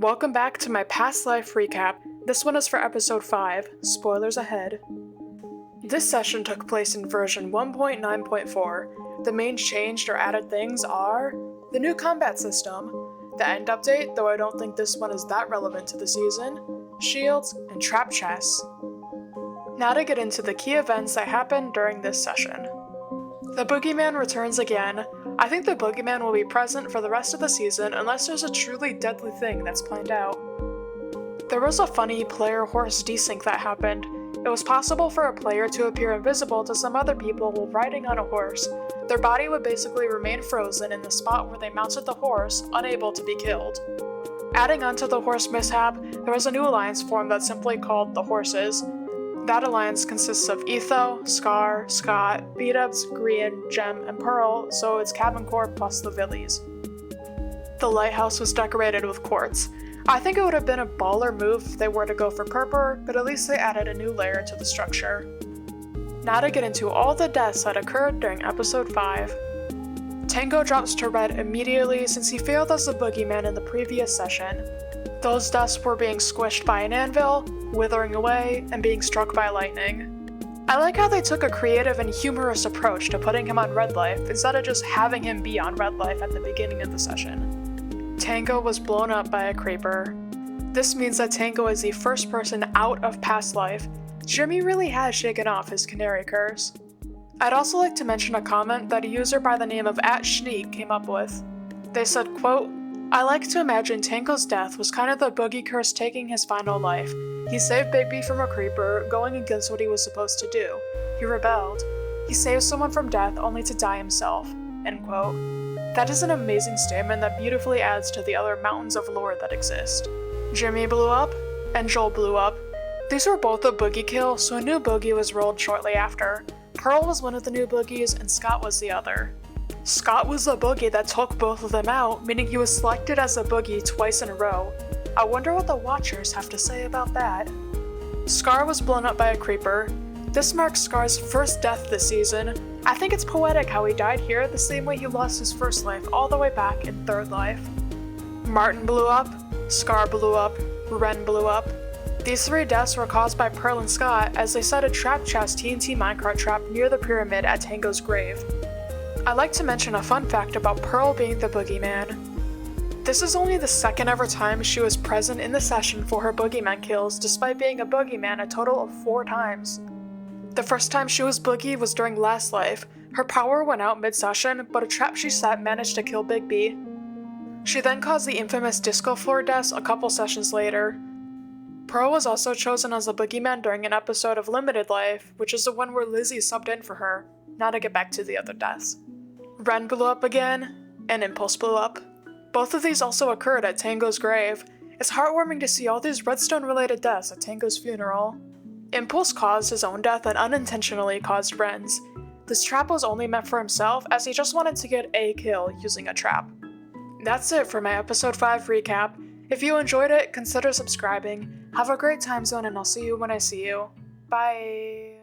Welcome back to my past life recap. This one is for episode 5, spoilers ahead. This session took place in version 1.9.4. The main changed or added things are the new combat system, the end update, though I don't think this one is that relevant to the season, shields, and trap chests. Now to get into the key events that happened during this session. The Boogeyman returns again. I think the Boogeyman will be present for the rest of the season unless there's a truly deadly thing that's planned out. There was a funny player-horse desync that happened. It was possible for a player to appear invisible to some other people while riding on a horse. Their body would basically remain frozen in the spot where they mounted the horse, unable to be killed. Adding onto the horse mishap, there was a new alliance formed that's simply called the Horses. That alliance consists of Etho, Scar, Scott, B-Dubs, Grian, Gem, and Pearl, so it's Cabin Corps plus the Villies. The lighthouse was decorated with quartz. I think it would have been a baller move if they were to go for purple, but at least they added a new layer to the structure. Now to get into all the deaths that occurred during episode 5. Tango drops to red immediately since he failed as the Boogeyman in the previous session. Those deaths were being squished by an anvil, withering away, and being struck by lightning. I like how they took a creative and humorous approach to putting him on red life instead of just having him be on red life at the beginning of the session. Tango was blown up by a creeper. This means that Tango is the first person out of past life. Jimmy really has shaken off his canary curse. I'd also like to mention a comment that a user by the name of @Schneek came up with. They said, quote, "I like to imagine Tango's death was kind of the boogie curse taking his final life. He saved Big B from a creeper, going against what he was supposed to do. He rebelled. He saved someone from death only to die himself." End quote. That is an amazing statement that beautifully adds to the other mountains of lore that exist. Jimmy blew up, and Joel blew up. These were both a boogie kill, so a new boogie was rolled shortly after. Pearl was one of the new boogies, and Scott was the other. Scott was the boogie that took both of them out, meaning he was selected as a boogie twice in a row. I wonder what the Watchers have to say about that. Scar was blown up by a creeper. This marks Scar's first death this season. I think it's poetic how he died here the same way he lost his first life all the way back in third life. Martin blew up, Scar blew up, Ren blew up. These 3 deaths were caused by Pearl and Scott as they set a trap chest TNT minecart trap near the pyramid at Tango's grave. I'd like to mention a fun fact about Pearl being the Boogeyman. This is only the second ever time she was present in the session for her Boogeyman kills, despite being a Boogeyman a total of 4 times. The first time she was Boogie was during last life. Her power went out mid-session, but a trap she set managed to kill Big B. She then caused the infamous disco floor deaths a couple sessions later. Pearl was also chosen as a Boogeyman during an episode of Limited Life, which is the one where Lizzie subbed in for her. Now to get back to the other deaths. Ren blew up again, and Impulse blew up. Both of these also occurred at Tango's grave. It's heartwarming to see all these Redstone-related deaths at Tango's funeral. Impulse caused his own death and unintentionally caused Ren's. This trap was only meant for himself as he just wanted to get a kill using a trap. That's it for my episode 5 recap. If you enjoyed it, consider subscribing. Have a great time zone and I'll see you when I see you. Bye!